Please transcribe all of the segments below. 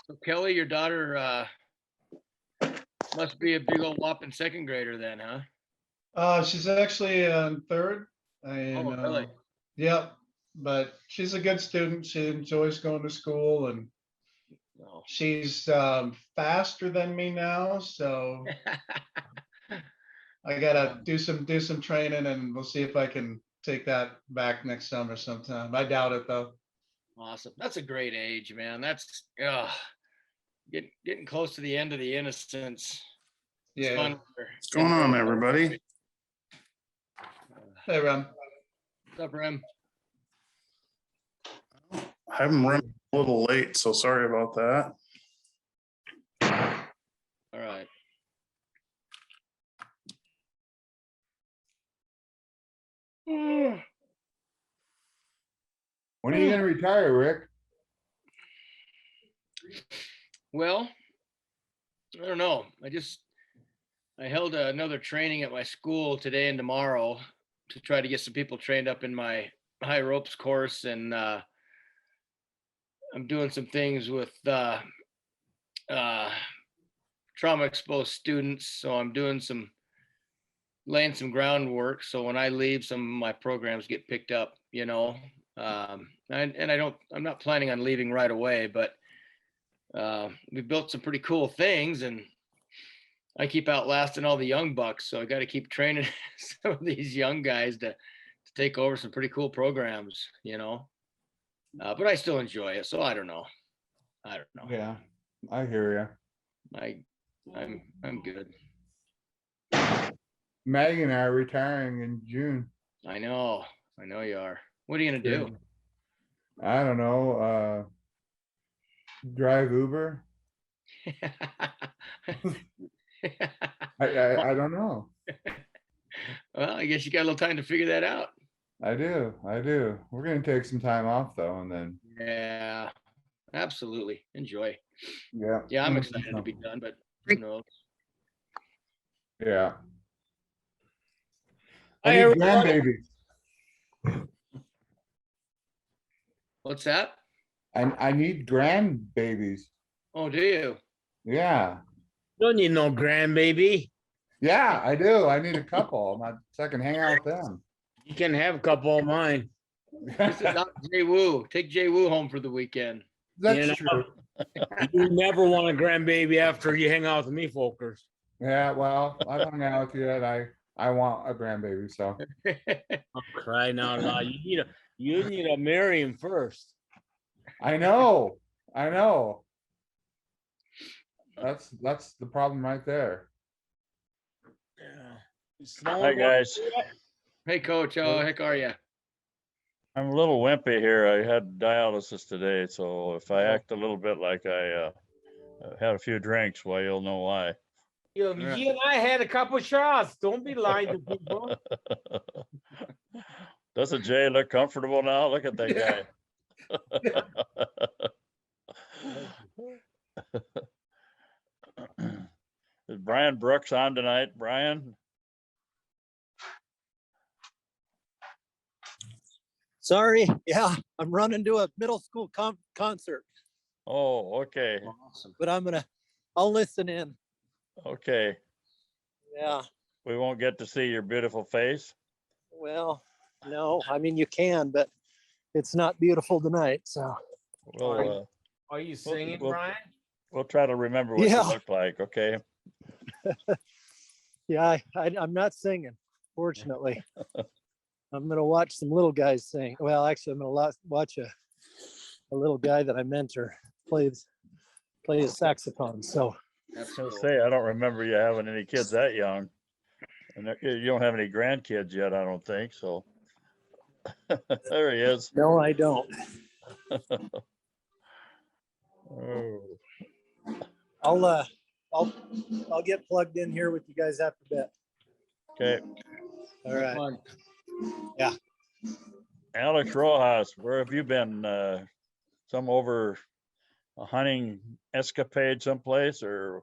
So Kelly, your daughter must be a big old whopping second grader then, huh? She's actually in third. And, Oh, really? yep, but she's a good student. She enjoys going to school, and No. she's faster than me now. So I gotta do some training, and we'll see if I can take that back next summer sometime. I doubt it though. Awesome. That's a great age, man. That's getting close to the end of the innocence. It's Yeah. fun. What's going on, everybody? Hey, Ron. What's up, Rem? I'm running a little late, so sorry about that. All right. When are you going to retire, Rick? Well, I don't know. I held another training at my school today and tomorrow to try to get some people trained up in my high ropes course, and I'm doing some things with trauma exposed students. So I'm doing laying some groundwork. So when I leave, some of my programs get picked up, I'm not planning on leaving right away, but we've built some pretty cool things, and I keep outlasting all the young bucks. So I got to keep training some of these young guys to take over some pretty cool programs, but I still enjoy it. So I don't know. Yeah, I hear I'm good. Maggie and I are retiring in June. I know you are. What are you going to do? I don't know. Drive Uber. I don't know. Well, I guess you got a little time to figure that out. I do. We're going to take some time off though, and then. Yeah, absolutely. Enjoy. Yeah. I'm excited to be done, but who knows? Yeah. Hi, I need everybody. grandbabies. What's that? I need grandbabies. Oh, do you? Yeah. Don't need no grandbaby. Yeah, I do. I need a couple. So I can hang out with them. You can have a couple of mine. This is not Jay Woo. Take Jay Woo home for the weekend. That's You know, true. You never want a grandbaby after you hang out with me, folkers. Yeah, well, I've hung out with you, and I want a grandbaby. So I'm crying out loud. You need to marry him first. I know. That's the problem right there. Hi, guys. Hey, Coach. How the heck are you? I'm a little wimpy here. I had dialysis today, so if I act a little bit like I had a few drinks, well, you'll know why. You and I had a couple shots. Don't be lying to people. Doesn't Jay look comfortable now? Look at that guy. Is Brian Brooks on tonight, Brian? Sorry, yeah, I'm running to a middle school concert, Oh, okay. Awesome. but I'll listen in. Okay. Yeah, We won't get to see your beautiful face. well, no, I mean, you can, but it's not beautiful tonight, so. We'll, Are you singing, well- Brian? we'll try to remember what Yeah. you look like, okay? Yeah, I'm not singing, fortunately. I'm gonna watch some little guys sing. Well, actually, I'm gonna watch a little guy that I mentor play a saxophone, so. I was gonna say, I don't remember you having any kids that young. And you don't have any grandkids yet, I don't think, so. There he is. No, I don't. Oh, I'll get plugged in here with you guys after that. okay. All right. Fun. Alex Rojas, where have you been? Some over a hunting escapade someplace, or?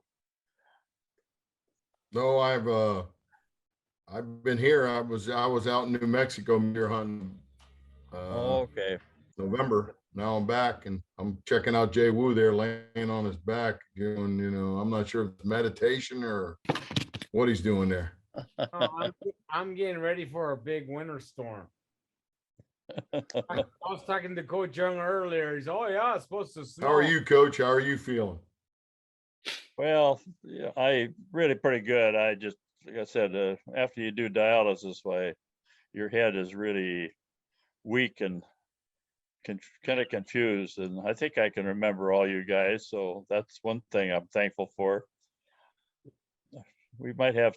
No, I've I've been here. I was out in New Mexico deer hunting. Okay. November. Now I'm back and I'm checking out Jay Wu there laying on his back doing, I'm not sure if it's meditation or what he's doing there. I'm getting ready for a big winter storm. I was talking to Coach Young earlier. He's, oh yeah, it's supposed to snow. How are you, Coach? How are you feeling? Well, yeah, I really pretty good. I just, like I said, after you do dialysis, your head is really weak and kind of confused. And I think I can remember all you guys. So that's one thing I'm thankful for. We might have,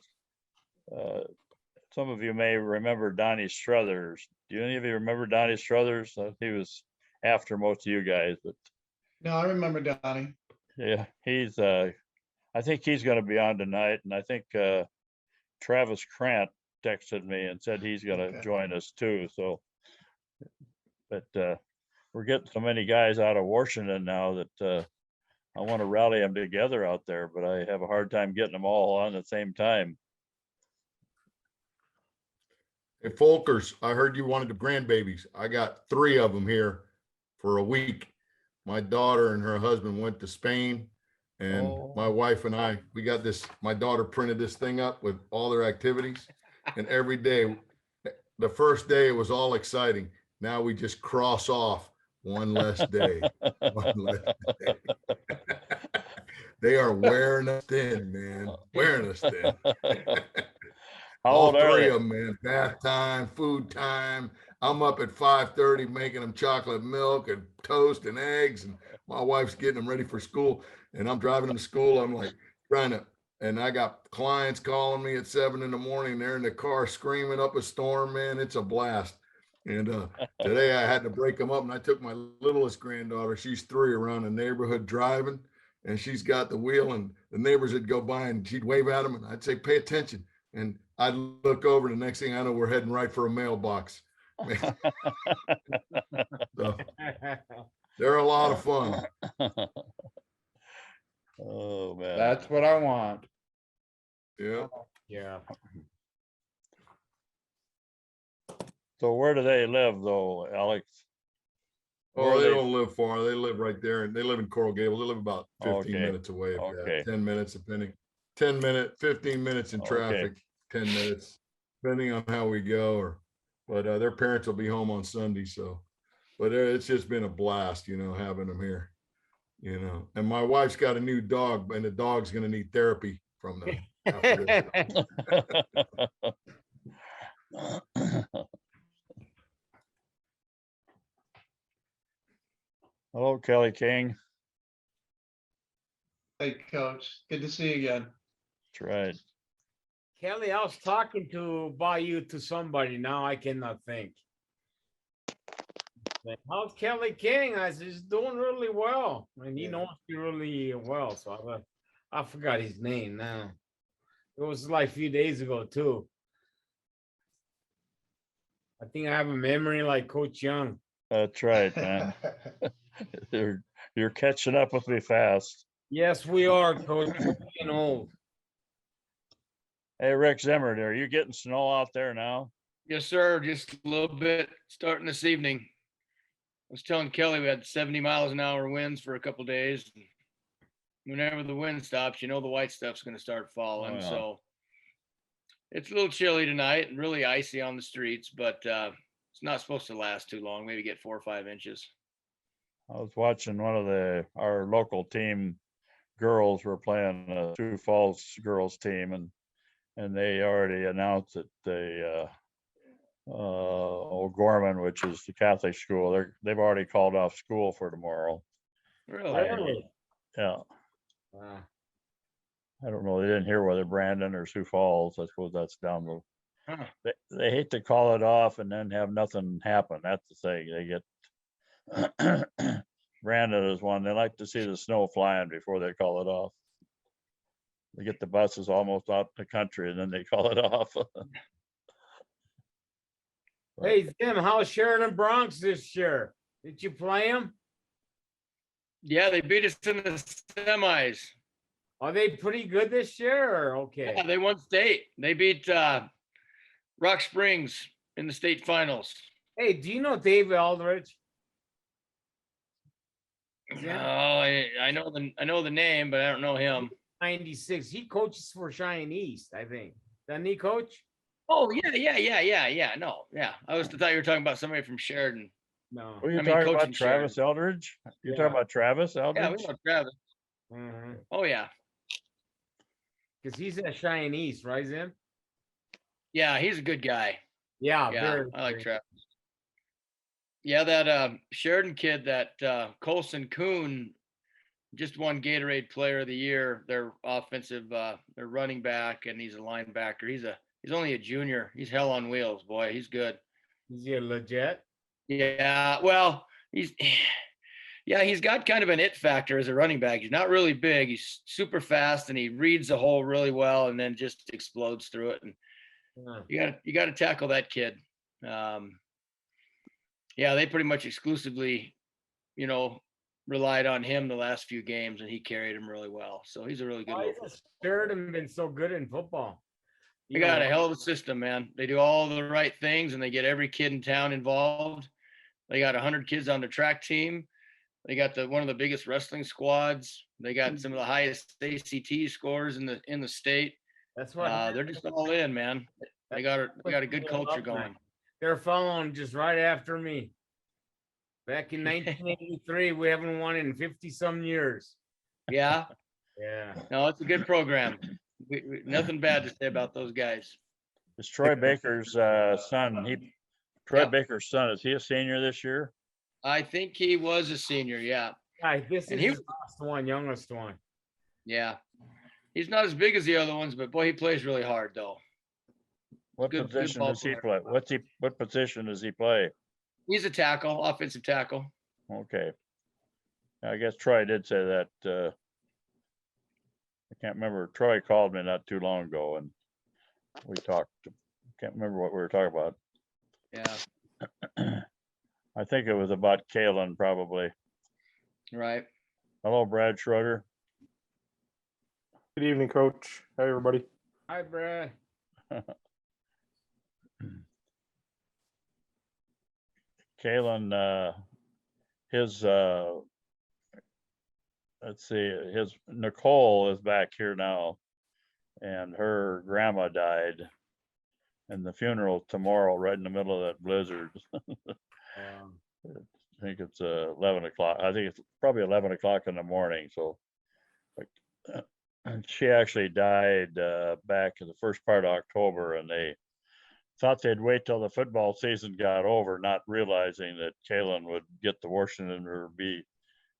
some of you may remember Donnie Struthers. Do any of you remember Donnie Struthers? He was after most of you guys, but No, I remember Donnie. yeah, I think he's going to be on tonight. And I think Travis Krant texted me and said he's going to Okay. join us too. So, but we're getting so many guys out of Washington now that I want to rally them together out there, but I have a hard time getting them all on at the same time. Hey, Folkers, I heard you wanted the grandbabies. I got 3 of them here for a week. My daughter and her husband went to Spain, and my wife and I, we got this, my daughter printed this thing up with all their activities. And every day, the first day, it was all exciting. Now we just cross off one less day. One less day. They are wearing us thin, man. Wearing us thin. How All old are 3 they? of them, man. Bath time, food time. I'm up at 5:30 making them chocolate milk and toast and eggs, and my wife's getting them ready for school. And I'm driving them to school. I'm like trying to, and I got clients calling me at 7 in the morning. They're in the car screaming up a storm, man. It's a blast. And today I had to break them up, and I took my littlest granddaughter, she's 3, around the neighborhood driving, and she's got the wheel, and the neighbors would go by and she'd wave at them, and I'd say, pay attention. And I'd look over, the next thing I know, we're heading right for a mailbox. So, they're a lot of fun. Oh man. That's what I want. Yeah. Yeah. So where do they live though, Alex? Where Oh, are they don't live far. They live right there, and they live in Coral Gables. They live about 15 Okay. minutes away. If Okay. that, 10 minutes, depending. 10 minutes, 15 minutes in Okay. traffic, 10 minutes, depending on how we go. But their parents will be home on Sunday. So, but it's just been a blast, having them here. And my wife's got a new dog, and the dog's going to need therapy from them. After this. Hello, Kelly King. Hey, Coach. Good to see you again. That's right. Kelly, I was talking about you to somebody. Now I cannot think. How's Kelly King? I said, he's doing really well. And he knows me really well. So I forgot his name now. It was like a few days ago too. I think I have a memory like Coach Young. That's right, man. You're catching up with me fast. Yes, we are, Coach. We're getting old. Hey, Rick Zimmer, are you getting snow out there now? Yes, sir. Just a little bit starting this evening. I was telling Kelly we had 70 miles an hour winds for a couple of days. Whenever the wind stops, the white stuff's going to start falling. Oh, yeah. So it's a little chilly tonight and really icy on the streets, but it's not supposed to last too long. Maybe get 4 or 5 inches. I was watching one of our local team girls were playing a Sioux Falls girls team, and they already announced that O'Gorman, which is the Catholic school, they've already called off school for tomorrow. Really? Yeah. Wow. I don't know. They didn't hear whether Brandon or Sioux Falls. I suppose that's down the. Huh. They hate to call it off and then have nothing happen. That's the thing. They get. Brandon is one. They like to see the snow flying before they call it off. They get the buses almost out the country and then they call it off. Hey, Jim, how's Sheridan Bronx this year? Did you play them? Yeah, they beat us in the semis. Are they pretty good this year or okay? Yeah, they won state. They beat Rock Springs in the state finals. Hey, do you know David Aldrich? Oh, I know the name, but I don't know him. 96. He coaches for Cheyenne East, I think. Doesn't he coach? Oh yeah. No, yeah. I thought you were talking about somebody from Sheridan. No. Were you I mean, talking about coaching Travis Eldridge? You're talking Yeah. about Travis Yeah, we Eldridge? know Travis. Because Oh yeah. he's at Cheyenne East, right, Zim? Yeah, he's a good guy. Yeah, Yeah, very. I like very. Travis. Yeah, that Sheridan kid, that Colson Kuhn, just won Gatorade Player of the Year. Their offensive, their running back, and he's a linebacker. He's only a junior. He's hell on wheels, boy. He's good. Is he legit? Yeah, well, he's got kind of an it factor as a running back. He's not really big. He's super fast, and he reads the hole really well, and then just explodes through it. And Yeah. you got to tackle that kid. Yeah, they pretty much exclusively, relied on him the last few games, and he carried him really well. So he's a really good. Why has Sheridan been so good in football? They got a hell of a system, man. They do all the right things, and they get every kid in town involved. They got 100 kids on the track team. They got one of the biggest wrestling squads. They got some of the highest ACT scores in the state. That's what They're just all in, man. They got a good culture going. They're following just right after me. Back in 1983, we haven't won in 50 some years. Yeah. Yeah. No, it's a good program. Nothing bad to say about those guys. It's Troy Baker's son. Troy Yep. Baker's son, is he a senior this year? I think he was a senior. Yeah. This And is he the last one, youngest one. Yeah. He's not as big as the other ones, but boy, he plays really hard though. What Good position ball does he player. play? What position does he play? He's a tackle, offensive tackle. Okay. I guess Troy did say that. I can't remember. Troy called me not too long ago and we talked. Can't remember what we were talking about. Yeah. I think it was about Kalen probably. Right. Hello, Brad Schroeder. Good evening, Coach. Hi, everybody. Hi, Brad. Kalen, let's see, his Nicole is back here now, and her grandma died, and the funeral tomorrow, right in the middle of that blizzard. I think it's 11 o'clock. I think it's probably 11 o'clock in the morning. So, she actually died back in the first part of October, and they thought they'd wait till the football season got over, not realizing that Kalen would get to Washington or be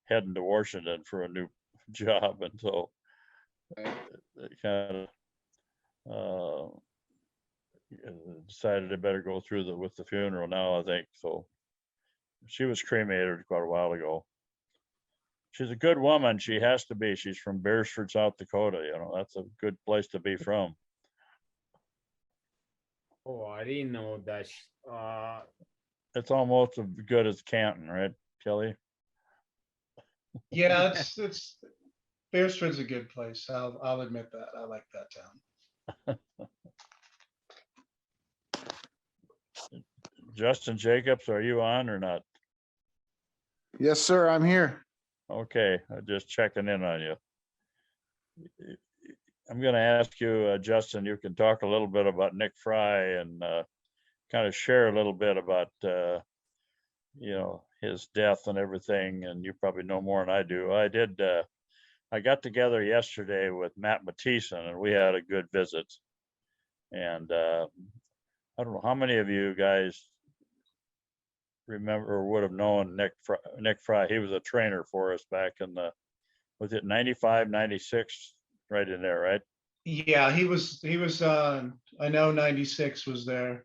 heading to Washington for a new job. And so they kind of decided they better go through with the funeral now, I think. So she was cremated quite a while ago. She's a good woman. She has to be. She's from Beresford, South Dakota. That's a good place to be from. Oh, I didn't know that. It's almost as good as Canton, right, Kelly? Yeah, it's Beresford's a good place. I'll admit that. I like that town. Justin Jacobs, are you on or not? Yes, sir. I'm here. Okay, I'm just checking in on you. I'm going to ask you, Justin, you can talk a little bit about Nick Fry and kind of share a little bit about, his death and everything. And you probably know more than I do. I got together yesterday with Matt Matheson and we had a good visit. And I don't know how many of you guys remember or would have known Nick Fry. He was a trainer for us back in was it 95, 96, right in there, right? Yeah, he was I know 96 was there.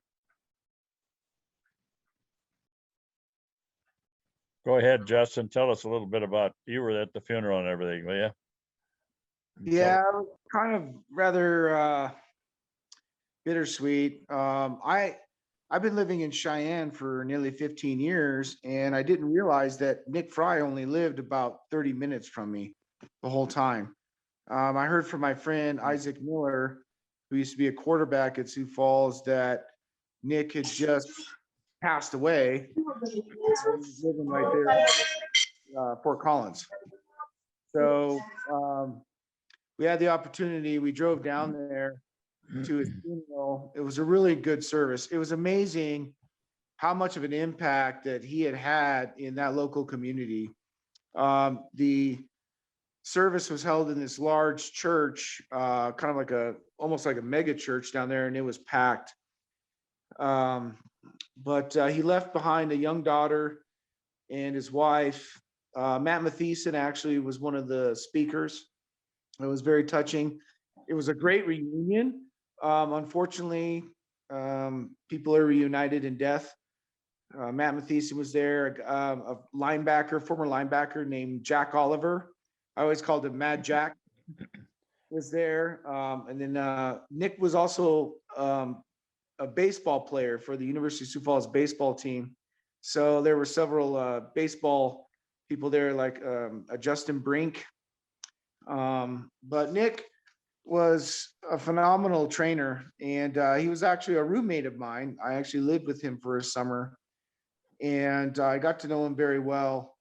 Go ahead, Justin. Tell us a little bit about, you were at the funeral and everything, will you? Yeah, kind of rather bittersweet. I've been living in Cheyenne for nearly 15 years, and I didn't realize that Nick Fry only lived about 30 minutes from me the whole time. I heard from my friend Isaac Miller, who used to be a quarterback at Sioux Falls, that Nick had just passed away. He was living right there, Fort Collins. So we had the opportunity. We drove down there to his funeral. It was a really good service. It was amazing how much of an impact that he had had in that local community. The service was held in this large church, kind of like almost like a mega church down there, and it was packed. But he left behind a young daughter and his wife. Matt Mathieson actually was one of the speakers. It was very touching. It was a great reunion. Unfortunately, people are reunited in death. Matt Mathieson was there, a linebacker, former linebacker named Jack Oliver. I always called him Mad Jack, was there. And then Nick was also a baseball player for the University of Sioux Falls baseball team. So there were several baseball people there, like a Justin Brink. But Nick was a phenomenal trainer, and he was actually a roommate of mine. I actually lived with him for a summer, and I got to know him very well.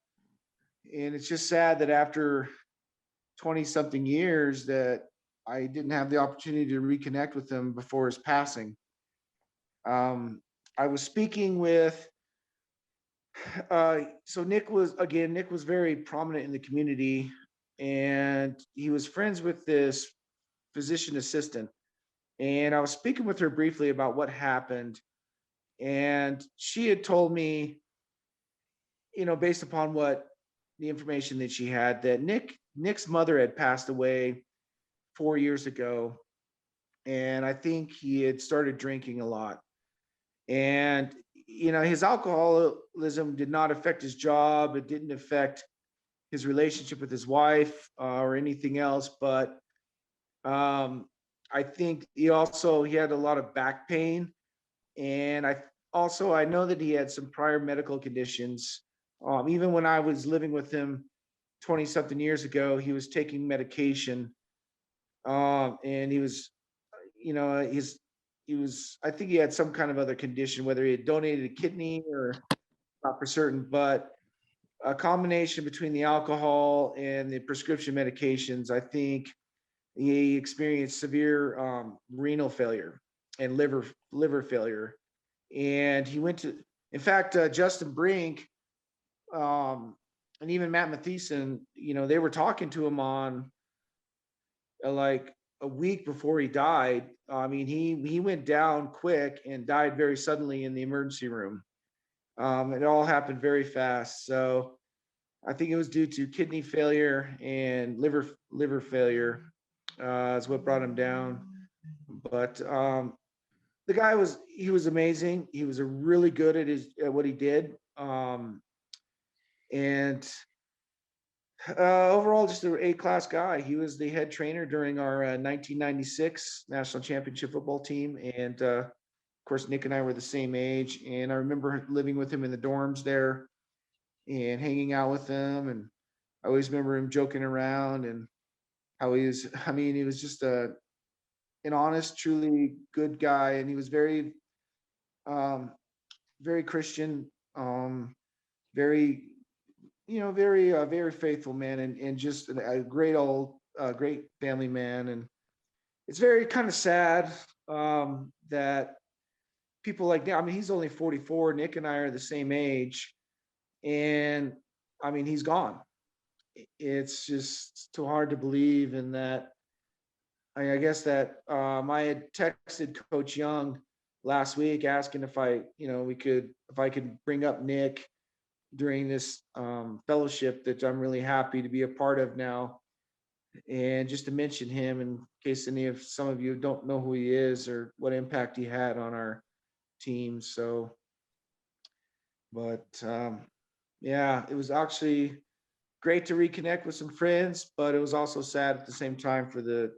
And it's just sad that after 20 something years that I didn't have the opportunity to reconnect with him before his passing. I was speaking with, so Nick was very prominent in the community, and he was friends with this physician assistant. And I was speaking with her briefly about what happened. And she had told me, based upon what the information that she had, that Nick's mother had passed away 4 years ago. And I think he had started drinking a lot. And, his alcoholism did not affect his job. It didn't affect his relationship with his wife or anything else. But I think he had a lot of back pain. And I know that he had some prior medical conditions. Even when I was living with him 20 something years ago, he was taking medication. And he was, I think he had some kind of other condition, whether he had donated a kidney or not for certain, but a combination between the alcohol and the prescription medications, I think he experienced severe renal failure and liver failure. And he went to, in fact, Justin Brink and even Matt Mathieson, they were talking to him on like a week before he died. I mean, he went down quick and died very suddenly in the emergency room. It all happened very fast. So I think it was due to kidney failure and liver failure is what brought him down. But the guy was amazing. He was really good at what he did. And overall, just an A-class guy. He was the head trainer during our 1996 national championship football team. And of course, Nick and I were the same age. And I remember living with him in the dorms there and hanging out with him. And I always remember him joking around and how he was just an honest, truly good guy. And he was very, very Christian, very, very faithful man, and just a great great family man. And it's very kind of sad that people like that. I mean, he's only 44. Nick and I are the same age, and I mean, he's gone. It's just too hard to believe. And that I guess that I had texted Coach Young last week asking if I could bring up Nick during this fellowship that I'm really happy to be a part of now, and just to mention him in case some of you don't know who he is or what impact he had on our team. So, but yeah, it was actually great to reconnect with some friends, but it was also sad at the same time for the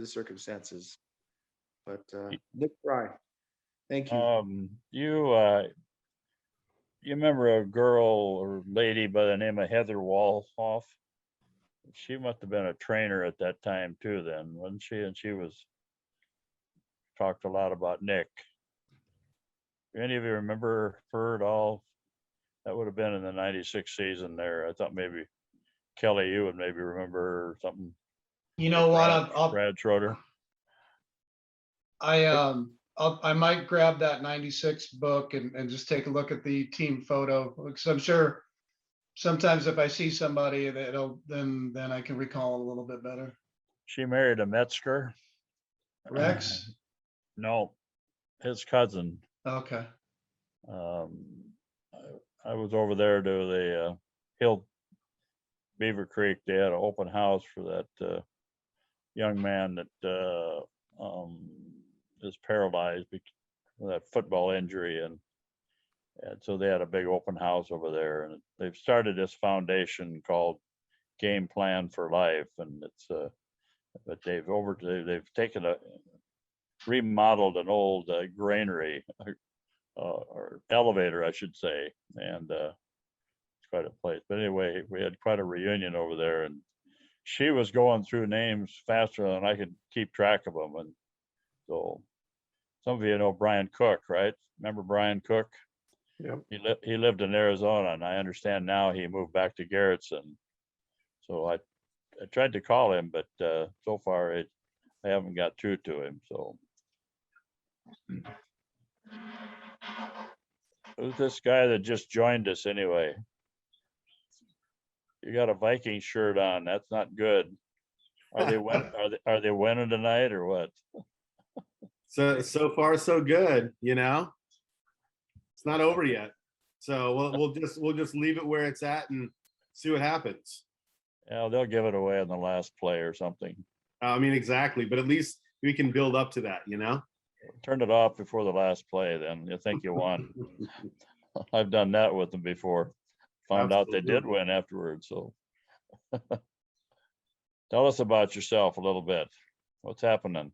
circumstances. But Nick Fry, thank you. You remember a girl or lady by the name of Heather Walhoff? She must have been a trainer at that time too, then, wasn't she? And she talked a lot about Nick. any of you remember her at all? That would have been in the 96 season there. I thought maybe Kelly, you would maybe remember her or something. You know what? Brad Schroeder. I might grab that 96 book and just take a look at the team photo, because I'm sure sometimes if I see somebody then I can recall a little bit better. She married a Metzger. Rex? No, his cousin. Okay. I was over there to the Hill Beaver Creek. They had an open house for that young man that is paralyzed because of that football injury, and so they had a big open house over there, and they've started this foundation called Game Plan for Life, and it's but they've taken remodeled an old granary or elevator, I should say, and it's quite a place. But anyway, we had quite a reunion over there, and she was going through names faster than I could keep track of them. And so some of you know Brian Cook, right? Remember Brian Cook? Yep. He lived in Arizona, and I understand now he moved back to Garrettson. So I tried to call him, but so far I haven't got through to him. So who's this guy that just joined us anyway? You got a Viking shirt on. That's not good. Are they winning tonight or what? So far so good, you know. It's not over yet. So we'll just leave it where it's at and see what happens. Yeah, they'll give it away on the last play or something. I mean, exactly, but at least we can build up to that, you know. Turn it off before the last play, then you think you won. I've done that with them before. Found out they did win afterwards. So tell us about yourself a little bit. What's happening?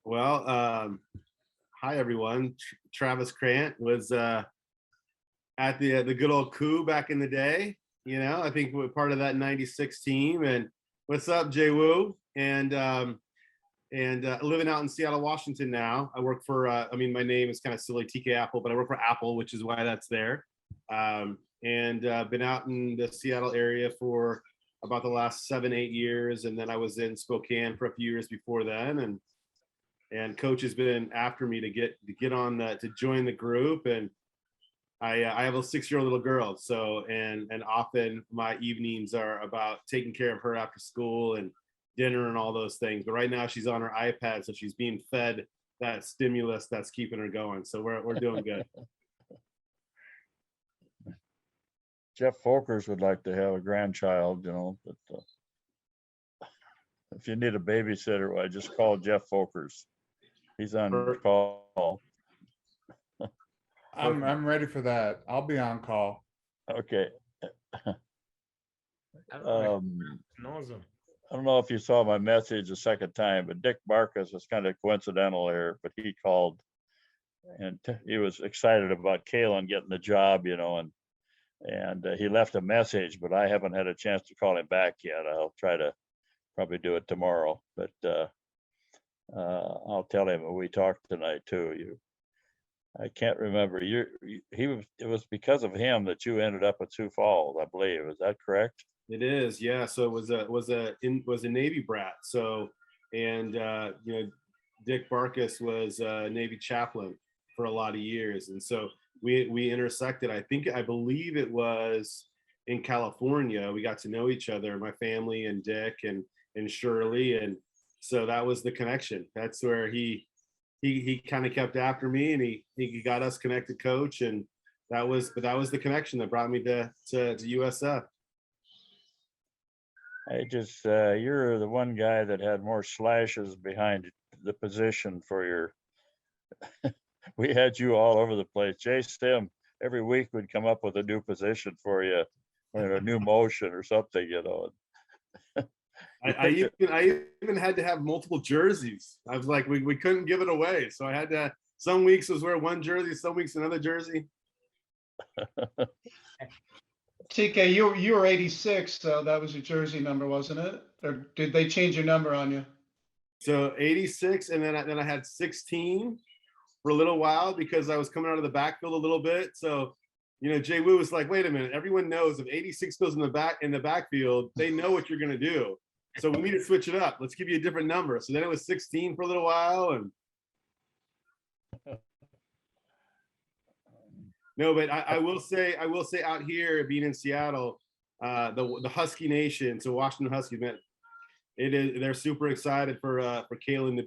Well, hi everyone. Travis Krant was at the good old coup back in the day. You know, I think we're part of that 96 team. And what's up, Jay Woo? And living out in Seattle, Washington now. I work for, my name is kind of silly, TK Apple, but I work for Apple, which is why that's there. Been out in the Seattle area for about the last 7-8 years. And then I was in Spokane for a few years before then. And coach has been after me to get on to join the group. And I have a 6-year-old little girl. So, and often my evenings are about taking care of her after school and dinner and all those things. But right now she's on her iPad, so she's being fed that stimulus that's keeping her going. So we're doing good. Jeff Folkers would like to have a grandchild, you know, but if you need a babysitter, I just call Jeff Folkers. He's on call. I'm ready for that. I'll be on call. Okay. I don't know if you saw my message a second time, but Dick Barkus was kind of coincidental here, but he called and he was excited about Kalen getting the job, you know, and he left a message, but I haven't had a chance to call him back yet. I'll try to probably do it tomorrow, but I'll tell him we talked tonight too. I can't remember. It was because of him that you ended up at Sioux Falls, I believe. Is that correct? It is, yeah. So it was a Navy brat. So, and Dick Barkus was a Navy chaplain for a lot of years, and so we intersected. I believe it was in California. We got to know each other, my family and Dick and Shirley, and so that was the connection. That's where he kind of kept after me, and he got us connected, coach, and that was the connection that brought me to USF. I just you're the one guy that had more slashes behind the position for your we had you all over the place. Jay Stem every week would come up with a new position for you, or a new motion or something, you know. I even had to have multiple jerseys. I was like, we couldn't give it away, so I had to. Some weeks was wear one jersey, some weeks another jersey. TK, you were 86, so that was your jersey number, wasn't it? Or did they change your number on you? So 86, and then I had 16, for a little while because I was coming out of the backfield a little bit. So, Jay Wu was like, wait a minute, everyone knows if 86 goes in the backfield, they know what you're going to do. So we need to switch it up. Let's give you a different number. So then it was 16 for a little while. And no, but I will say out here being in Seattle, the Husky Nation, so Washington Huskies, man, they're super excited for Kalen to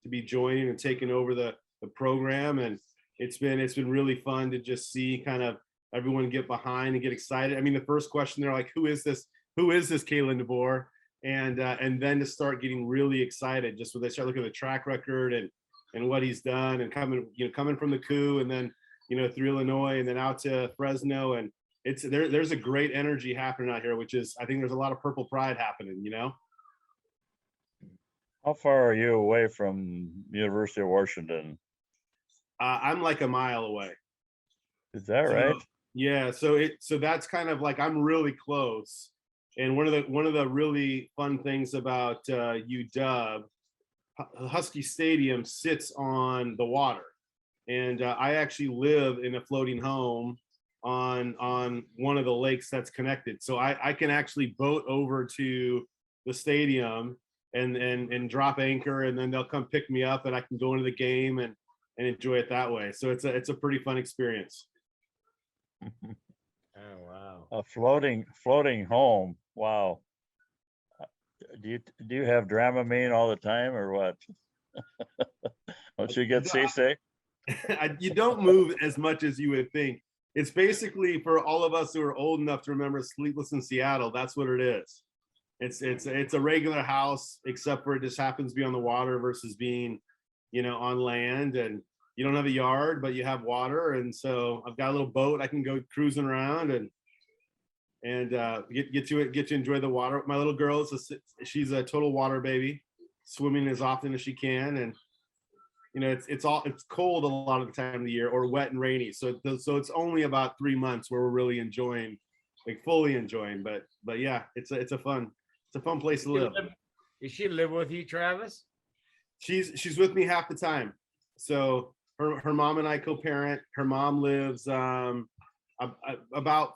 be joining and taking over the program, and it's been really fun to just see kind of everyone get behind and get excited. I mean, the first question they're like, who is this Kalen DeBoer? And then to start getting really excited just when they start looking at the track record and what he's done and coming from the coup and then through Illinois and then out to Fresno, and there's a great energy happening out here, which is, I think there's a lot of purple pride happening. How far are you away from University of Washington? I'm like a mile away. Is that right? Yeah. So that's kind of like, I'm really close. And one of the really fun things about UW, Husky Stadium sits on the water. And I actually live in a floating home on one of the lakes that's connected. So I can actually boat over to the stadium and drop anchor, and then they'll come pick me up and I can go into the game and enjoy it that way. So it's a pretty fun experience. Oh, wow. A floating home. Wow. Do you have Dramamine all the time or what? Don't you get seasick? You don't move as much as you would think. It's basically, for all of us who are old enough to remember Sleepless in Seattle, that's what it is. It's a regular house, except for it just happens to be on the water versus being, on land, and you don't have a yard, but you have water. And so I've got a little boat. I can go cruising around and get to enjoy the water. My little girl she's a total water baby, swimming as often as she can. And it's cold a lot of the time of the year, or wet and rainy. So it's only about 3 months where we're really enjoying, like fully enjoying. But yeah, it's a fun place to live. Does she live with you, Travis? She's with me half the time. So her mom and I co-parent. Her mom lives about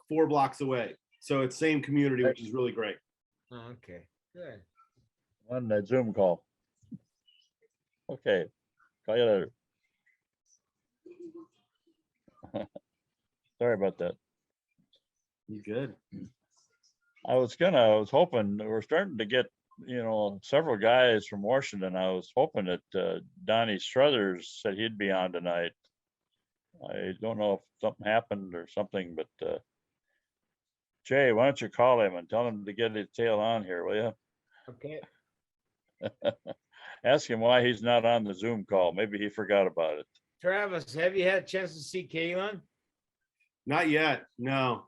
4 blocks away. So it's same community, which is really great. Oh, okay, good. On that Zoom call. Okay. Call you later. Sorry about that. You good? I was hoping, we're starting to get, several guys from Washington. I was hoping that Donnie Struthers said he'd be on tonight. I don't know if something happened or something, but Jay, why don't you call him and tell him to get his tail on here, will you? Okay. Ask him why he's not on the Zoom call. Maybe he forgot about it. Travis, have you had a chance to see Kalen? Not yet. No.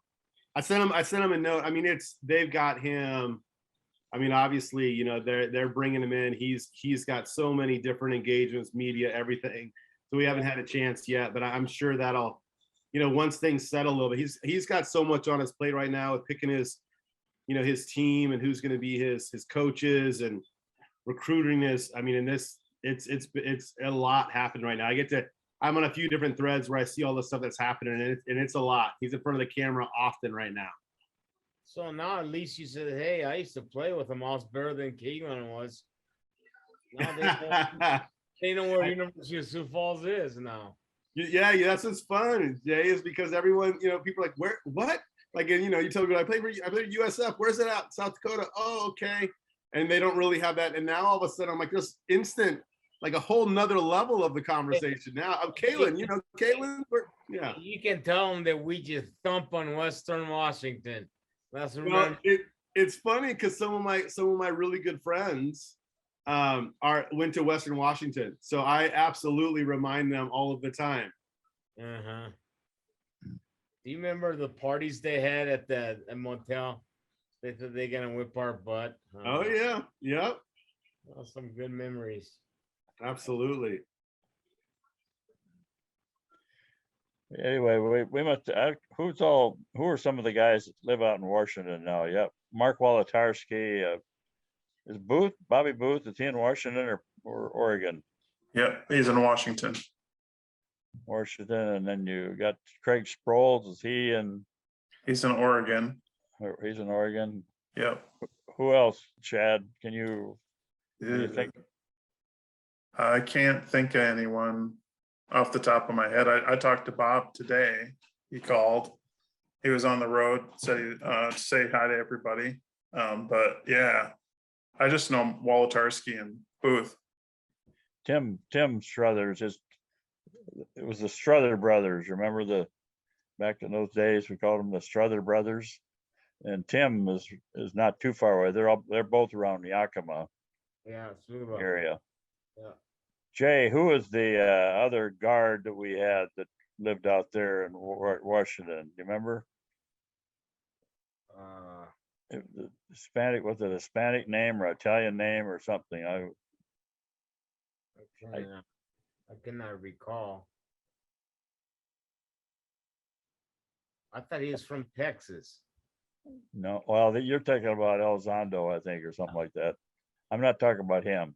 I sent him a note. I mean, they've got him. I mean, obviously, they're bringing him in. He's got so many different engagements, media, everything. So we haven't had a chance yet, but I'm sure that'll, once things settle a little bit. He's got so much on his plate right now with picking his team and who's going to be his coaches and recruiting this. I mean, in this, it's a lot happening right now. I'm on a few different threads where I see all the stuff that's happening, and it's a lot. He's in front of the camera often right now. So now at least you said, hey, I used to play with him. I was better than Kalen was. Now they know where University of Sioux Falls is now. Yeah, that's what's fun, Jay, is because everyone, people are like, where, what? Like, and you tell me, I played USF. Where's it at? South Dakota. Oh, okay. And they don't really have that. And now all of a sudden I'm like, just instant, like a whole nother level of the conversation. Now I'm Kalen, Kalen. Yeah. You can tell them that we just thump on Western Washington. That's it's funny because some of my really good friends went to Western Washington. So I absolutely remind them all of the time. Uh-huh. Do you remember the parties they had at the motel? They said they're gonna whip our butt. Oh yeah. Yep. Well, some good memories. Absolutely. Anyway, we must. Who are some of the guys that live out in Washington now? Yep, Mark Wolotarski. Is Bobby Booth? Is he in Washington or Oregon? Yep, he's in Washington. Washington, and then you got Craig Sproles. Is he in? He's in Oregon. He's in Oregon. Yep. Who else? Chad, can you? Do you think? I can't think of anyone off the top of my head. I talked to Bob today. He called. He was on the road, said to say hi to everybody. But yeah, I just know Wolotarski and Booth. Tim Struthers, it was the Struther brothers. Remember back in those days, we called them the Struther brothers. And Tim is not too far away. They're both around Yakima area. Yeah. Jay, who was the other guard that we had that lived out there in Washington? Do you remember? The Hispanic, was it a Hispanic name or Italian name or something? I cannot recall. I thought he was from Texas. No, well, you're talking about Elizondo, I think, or something like that. I'm not talking about him.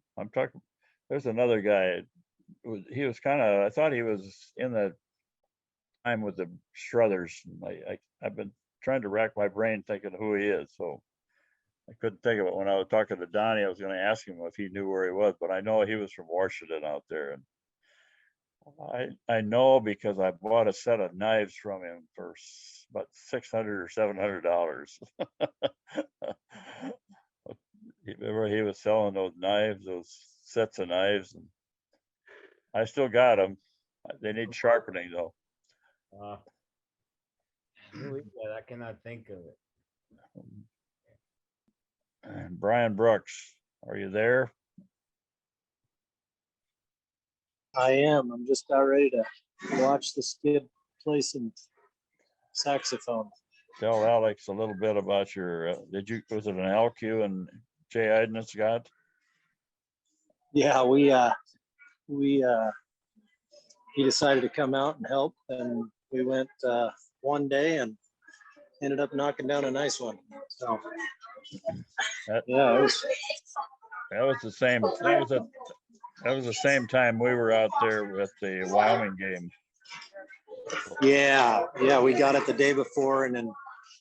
There's another guy. He was kind of, I thought he was in the time with the Struthers. I've been trying to rack my brain thinking who he is. So I couldn't think of it. When I was talking to Donnie, I was going to ask him if he knew where he was, but I know he was from Washington out there. And I know because I bought a set of knives from him for about $600 or $700. Remember, he was selling those knives, those sets of knives, and I still got them. They need sharpening though. Who is that? I cannot think of it. And Brian Brooks, are you there? I am. I'm just about ready to watch this kid play some saxophone. Tell Alex a little bit about your, was it an LQ and Jay Idness got? Yeah, he decided to come out and help, and we went one day and ended up knocking down a nice one. So that was the same. That was the same time we were out there with the Wyoming game. Yeah, we got it the day before, and then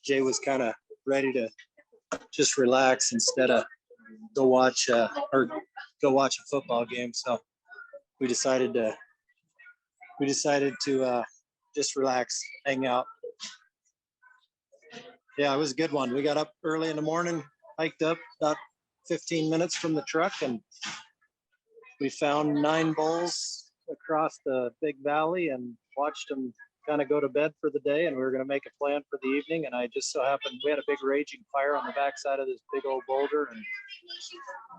Jay was kind of ready to just relax instead of go watch a football game. So we decided to just relax, hang out. Yeah, it was a good one. We got up early in the morning, hiked up about 15 minutes from the truck, and we found 9 bulls across the big valley and watched them kind of go to bed for the day. And we were going to make a plan for the evening. And I just so happened, we had a big raging fire on the backside of this big old boulder,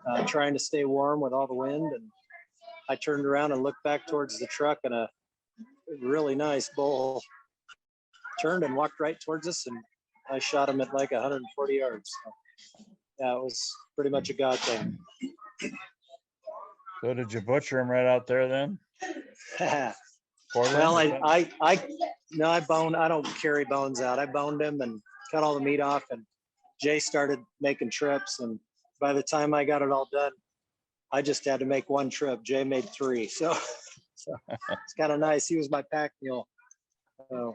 and trying to stay warm with all the wind. And I turned around and looked back towards the truck, and a really nice bull turned and walked right towards us, and I shot him at like 140 yards. So, yeah, it was pretty much a God thing. So did you butcher him right out there then? Well, I don't carry bones out. I boned him and cut all the meat off, and Jay started making trips, and by the time I got it all done, I just had to make one trip. Jay made 3. So it's kind of nice. He was my pack mule. So.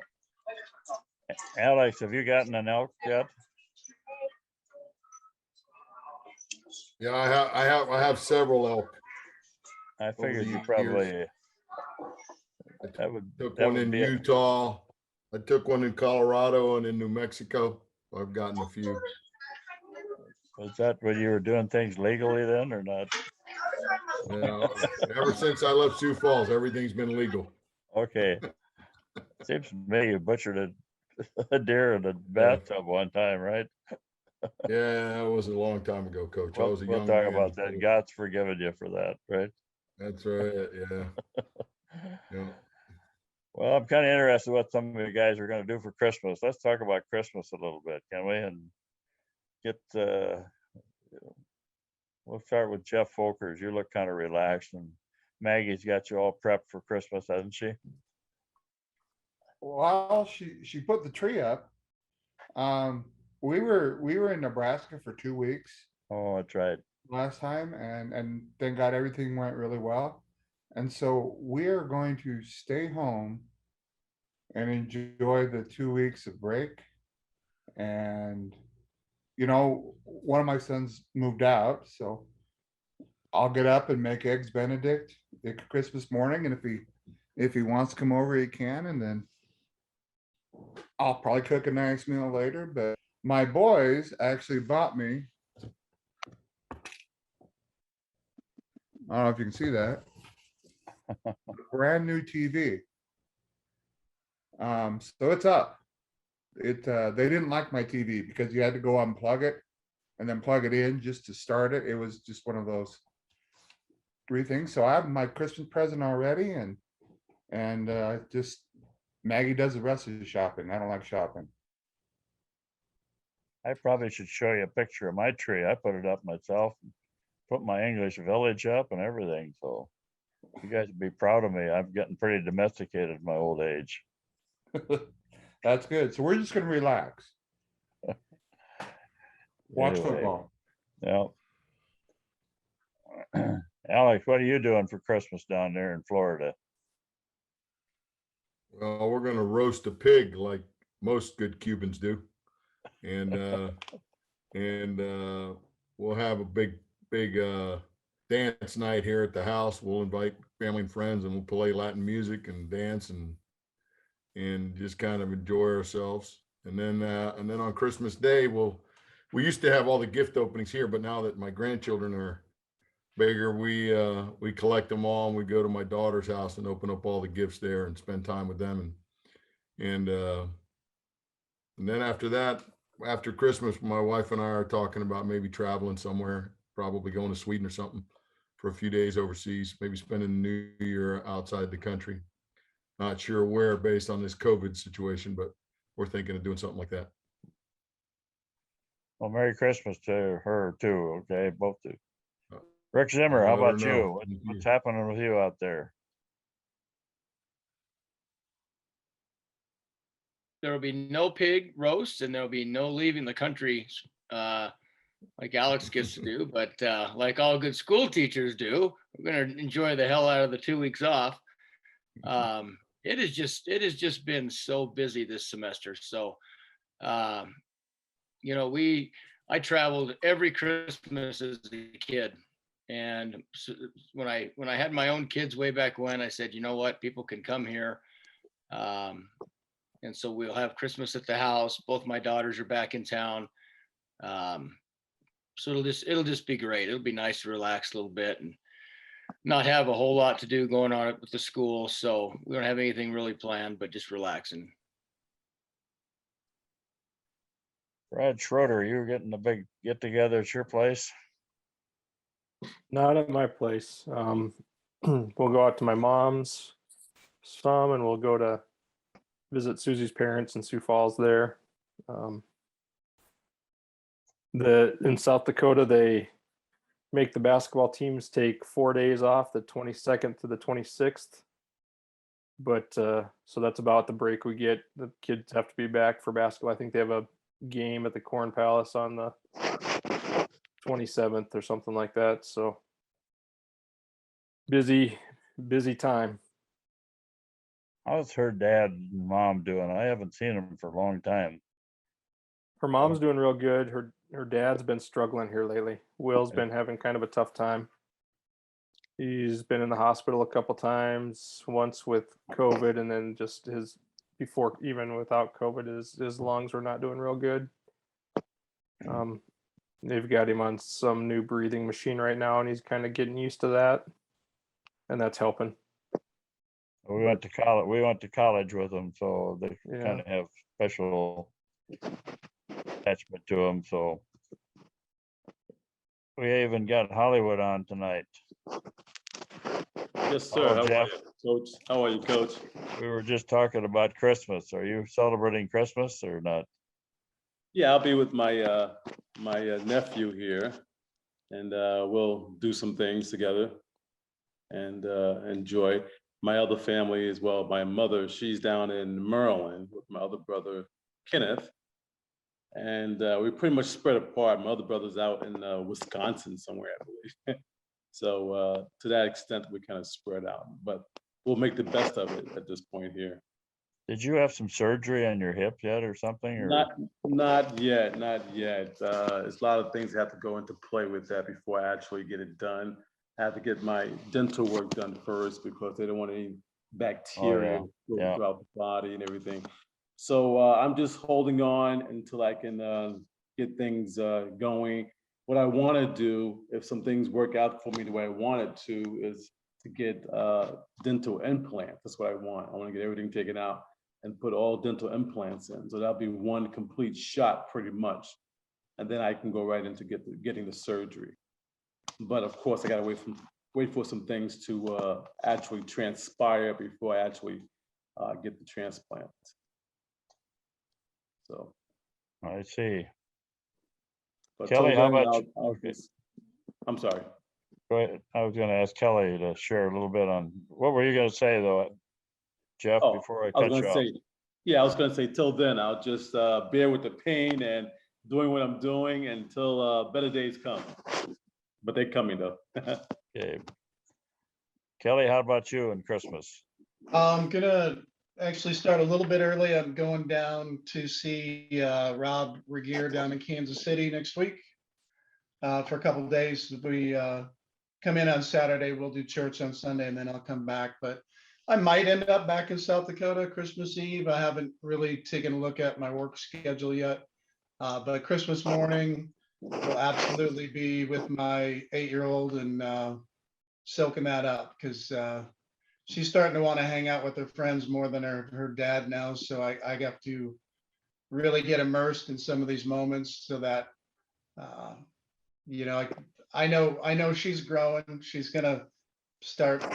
Alex, have you gotten an elk yet? Yeah, I have several elk. I figured you years. probably. Took one in Utah. I took one in Colorado and in New Mexico. I've gotten a few. Was that when you were doing things legally then, or not? Yeah, ever since I left Sioux Falls, everything's been legal. Okay. Seems to me you butchered a deer in a bathtub one time, right? Yeah, that was a long time ago, Coach. I was a we'll young talk man. about that. God's forgiven you for that, right? That's right. Yeah. Yeah. Well, I'm kind of interested what some of you guys are going to do for Christmas. Let's talk about Christmas a little bit, can we? And get, we'll start with Jeff Folkers. You look kind of relaxed, and Maggie's got you all prepped for Christmas, hasn't she? Well, she put the tree up. We were in Nebraska for 2 weeks Oh, that's right. last time, and thank God everything went really well. And so we're going to stay home and enjoy the 2 weeks of break. And, one of my sons moved out, so I'll get up and make eggs Benedict at Christmas morning. And if he wants to come over, he can. And then I'll probably cook a nice meal later. But my boys actually bought me, I don't know if you can see that, a brand new TV. So it's up. They didn't like my TV because you had to go unplug it and then plug it in just to start it. It was just one of those 3 things. So I have my Christmas present already, and just Maggie does the rest of the shopping. I don't like shopping. I probably should show you a picture of my tree. I put it up myself, put my English village up and everything. So you guys would be proud of me. I'm getting pretty domesticated in my old age. That's good. So we're just going to relax. Watch Anyway, football. Yeah. Alex, what are you doing for Christmas down there in Florida? Well, we're gonna roast a pig like most good Cubans do. And we'll have a big dance night here at the house. We'll invite family and friends, and we'll play Latin music and dance and just kind of enjoy ourselves. And then on Christmas Day, we used to have all the gift openings here, but now that my grandchildren are bigger, we collect them all, and we go to my daughter's house and open up all the gifts there and spend time with them. And then after that, after Christmas, my wife and I are talking about maybe traveling somewhere, probably going to Sweden or something for a few days overseas, maybe spending the New Year outside the country. Not sure where based on this COVID situation, but we're thinking of doing something like that. Well, Merry Christmas to her too. Okay, both do. Rick Zimmer, how I'll let about her know. you? What's happening with you out there? There will be no pig roast, and there will be no leaving the country like Alex gets to do. But like all good school teachers do, we're going to enjoy the hell out of the 2 weeks off. It has just been so busy this semester. So, I traveled every Christmas as a kid. And so when I had my own kids way back when, I said, you know what, people can come here. And so we'll have Christmas at the house. Both my daughters are back in town. So it'll just be great. It'll be nice to relax a little bit and not have a whole lot to do going on with the school. So we don't have anything really planned, but just relaxing. Brad Schroeder, you were getting a big get together at your place? Not at my place. We'll go out to my mom's some, and we'll go to visit Susie's parents in Sioux Falls there. In South Dakota, they make the basketball teams take 4 days off, the 22nd to the 26th. But so that's about the break we get. The kids have to be back for basketball. I think they have a game at the Corn Palace on the 27th or something like that. So busy time. How's her dad and mom doing? I haven't seen them for a long time. Her mom's doing real good. Her dad's been struggling here lately. Will's been having kind of a tough time. He's been in the hospital a couple times, once with COVID, and then just before, even without COVID, his lungs were not doing real good. They've got him on some new breathing machine right now, and he's kind of getting used to that, and that's helping. We went to college. We went to college with them, so they kind of have special attachment to them. So we even got Hollywood on tonight. Yes, sir. Hello, Jeff. Coach? How are you, Coach? We were just talking about Christmas. Are you celebrating Christmas or not? Yeah, I'll be with my nephew here, and we'll do some things together and enjoy. My other family as well. My mother, she's down in Maryland with my other brother Kenneth, and we're pretty much spread apart. My other brother's out in Wisconsin somewhere, I believe. So to that extent, we kind of spread out, but we'll make the best of it at this point here. Did you have some surgery on your hip yet or something? Or? Not yet, not yet. There's a lot of things that have to go into play with that before I actually get it done. I have to get my dental work done first because they don't want any bacteria throughout the body and everything. So I'm just holding on until I can get things going. What I want to do, if some things work out for me the way I want it to, is to get dental implants. That's what I want. I want to get everything taken out and put all dental implants in. So that'll be one complete shot pretty much. And then I can go right into getting the surgery. But of course, I gotta wait for some things to actually transpire before I actually get the transplant. So. I see. But Kelly, how about I'm sorry. Go ahead. I was gonna ask Kelly to share a little bit on, what were you gonna say though, Jeff, before I cut you off? I was gonna say, till then, I'll just bear with the pain and doing what I'm doing until better days come. But they're coming though. Okay. Kelly, how about you and Christmas? I'm gonna actually start a little bit early. I'm going down to see Rob Regier down in Kansas City next week for a couple of days. We come in on Saturday, we'll do church on Sunday, and then I'll come back. But I might end up back in South Dakota Christmas Eve. I haven't really taken a look at my work schedule yet. But Christmas morning will absolutely be with my 8-year-old and soaking that up, because she's starting to want to hang out with her friends more than her dad now. So I got to really get immersed in some of these moments so that, you know, I know she's growing. She's gonna start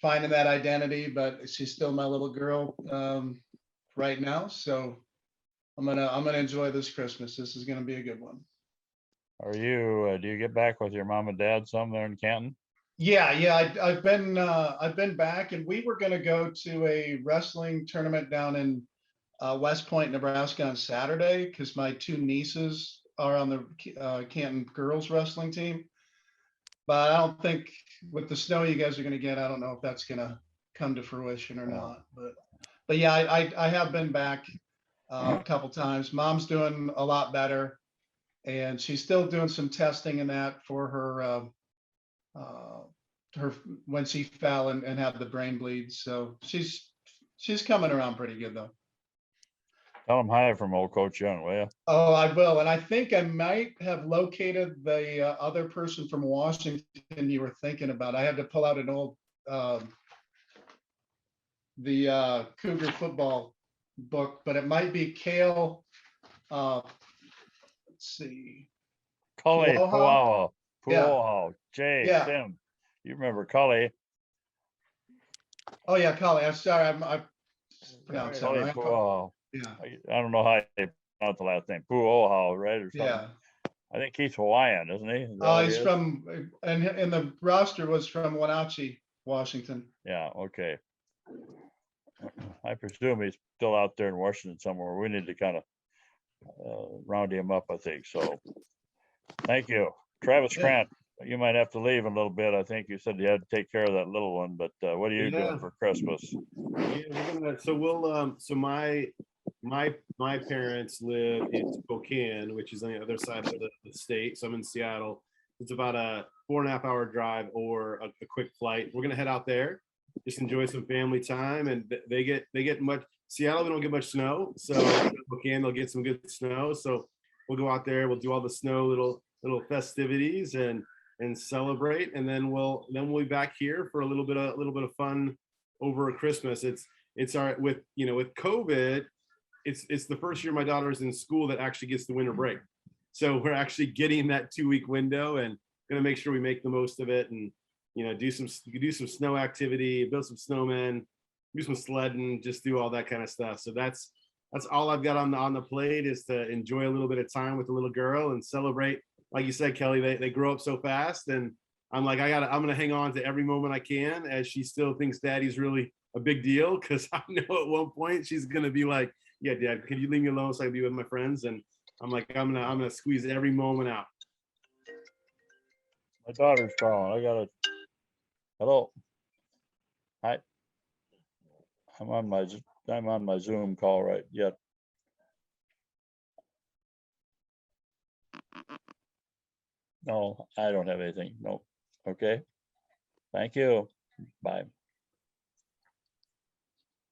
finding that identity, but she's still my little girl right now. So I'm gonna enjoy this Christmas. This is gonna be a good one. Are you? Do you get back with your mom and dad some there in Canton? Yeah. I've been back, and we were gonna go to a wrestling tournament down in West Point, Nebraska on Saturday, because my 2 nieces are on the Canton girls wrestling team. But I don't think with the snow you guys are gonna get, I don't know if that's gonna come to fruition or not. But yeah, I have been back a couple times. Mom's doing a lot better, and she's still doing some testing in that for her when she fell and had the brain bleed. So she's coming around pretty good though. Tell them hi from old Coach Young, will you? Oh, I will. And I think I might have located the other person from Washington you were thinking about. I had to pull out an old the Cougar football book, but it might be Kale. Let's see. Cully, Puawa, Yeah. Jay, Yeah. Sim. You remember Cully? Oh yeah, Cully. I'm sorry. I pronounced that Cully right. Puawa. Yeah. I don't know how you pronounce the last name. Puawa, right? Or something. Yeah. I think he's Hawaiian, isn't he? Is that what he He's is? from, and the roster was from Wenatchee, Washington. Yeah, okay. I presume he's still out there in Washington somewhere. We need to kind of round him up, I think. So thank you. Travis Grant, you might have to leave in a little bit. I think you said you had to take care of that little one, but what are you doing for Christmas? Yeah, we're gonna, so we'll so my parents live in Spokane, which is on the other side of the state. So I'm in Seattle. It's about a 4.5 hour drive or a quick flight. We're gonna head out there, just enjoy some family time. And they get much, Seattle, we don't get much snow. So Spokane, they'll get some good snow. So we'll go out there, we'll do all the snow little festivities and celebrate. And then we'll be back here for a little bit of fun over Christmas. It's our, with COVID, it's the first year my daughter's in school that actually gets the winter break. So we're actually getting that 2-week window and gonna make sure we make the most of it and, do some snow activity, build some snowmen, do some sledding, just do all that kind of stuff. So that's all I've got on the plate, is to enjoy a little bit of time with the little girl and celebrate. Like you said, Kelly, they grow up so fast, and I'm like, I'm gonna hang on to every moment I can, as she still thinks daddy's really a big deal, because I know at one point she's gonna be like, yeah, Dad, can you leave me alone so I can be with my friends? And I'm like, I'm gonna squeeze every moment out. My daughter's calling. I gotta, hello. Hi. I'm on my Zoom call right yet. No, I don't have anything. No. Okay. Thank you. Bye.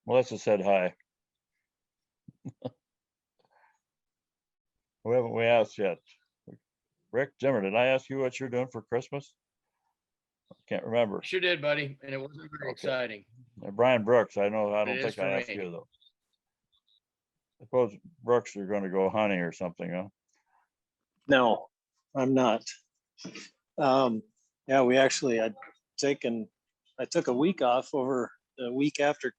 Melissa said hi. We asked yet. Rick Zimmer, did I ask you what you're doing for Christmas? I can't remember. Sure did, buddy, and it wasn't very Okay. exciting. Brian Brooks, I don't It is think for I asked me. you though. Suppose Brooks, you're gonna go hunting or something, huh? No, I'm not. Yeah, I took a week off over the week after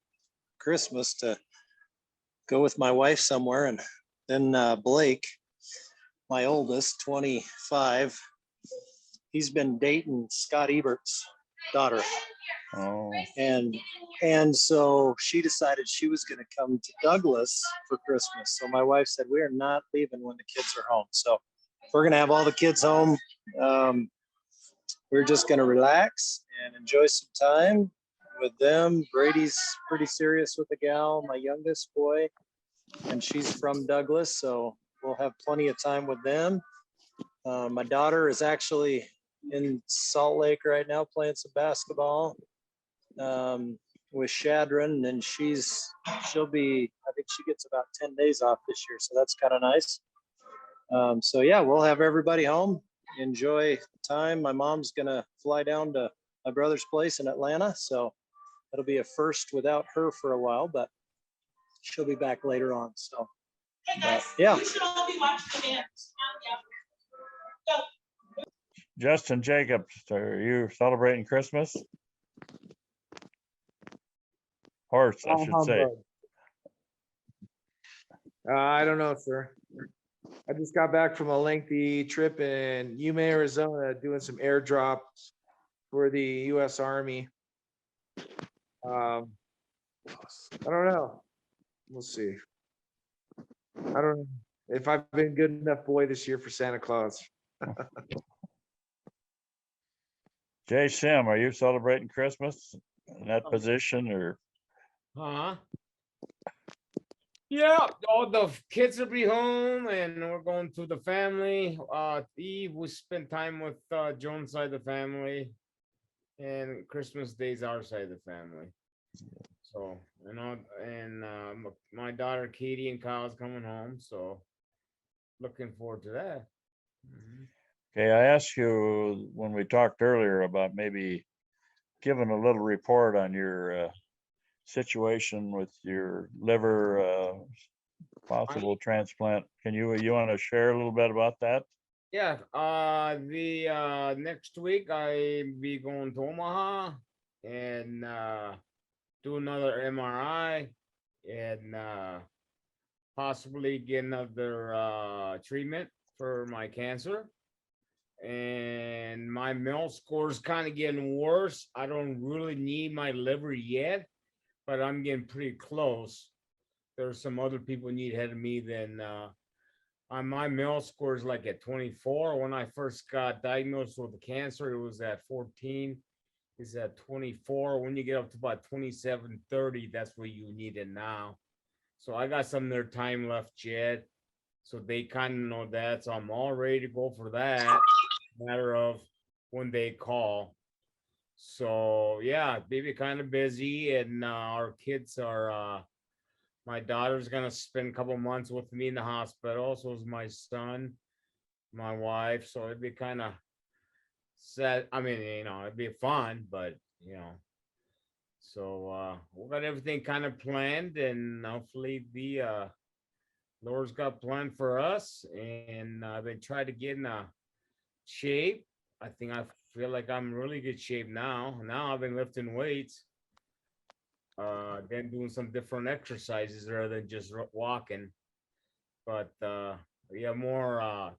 Christmas to go with my wife somewhere. And then Blake, my oldest, 25, he's been dating Scott Ebert's daughter. Oh, And so she decided she was going to come to Douglas for Christmas. So my wife said, we are not leaving when the kids are home. So we're going to have all the kids home. We're just going to relax and enjoy some time with them. Brady's pretty serious with the gal, my youngest boy, and she's from Douglas. So we'll have plenty of time with them. My daughter is actually in Salt Lake right now playing some basketball with Shadron, and she'll be, I think she gets about 10 days off this year. So that's kind of nice. So yeah, we'll have everybody home, enjoy time. My mom's gonna fly down to my brother's place in Atlanta. So it'll be a first without her for a while, but she'll be back later on. So yeah. We should all be watching the dance. Justin Jacobs, are you celebrating Christmas? Horse, I should say. I don't know, sir. I just got back from a lengthy trip in Yuma, Arizona, doing some airdrops for the U.S. Army. I don't know. We'll see. I don't know if I've been good enough boy this year for Santa Claus. Jay Sim, are you celebrating Christmas in that position or? Huh? Yeah, all the kids will be home and we're going to the family. Eve, we spend time with Joan's side of the family, and Christmas Day's our side of the family. So, and my daughter Katie and Kyle's coming home, so looking forward to that. Okay, I asked you when we talked earlier about maybe giving a little report on your situation with your liver possible transplant. Can you want to share a little bit about that? Yeah, the next week I be going to Omaha and do another MRI and possibly get another treatment for my cancer. And my MEL score is kind of getting worse. I don't really need my liver yet, but I'm getting pretty close. There's some other people need ahead of me than my MEL score is like at 24. When I first got diagnosed with the cancer, it was at 14. It's at 24. When you get up to about 27, 30, that's what you need it now. So I got some of their time left yet. So they kind of know that. So I'm all ready to go for that. Matter of when they call. So yeah, baby kind of busy, and our kids are my daughter's gonna spend a couple months with me in the hospital. So is my son, my wife. So it'd be kind of sad. I mean, it'd be fun, but so we got everything kind of planned, and hopefully the Lord's got planned for us. And I've been trying to get in a shape. I think I feel like I'm in really good shape now. Now I've been lifting weights, then doing some different exercises rather than just walking. But yeah, more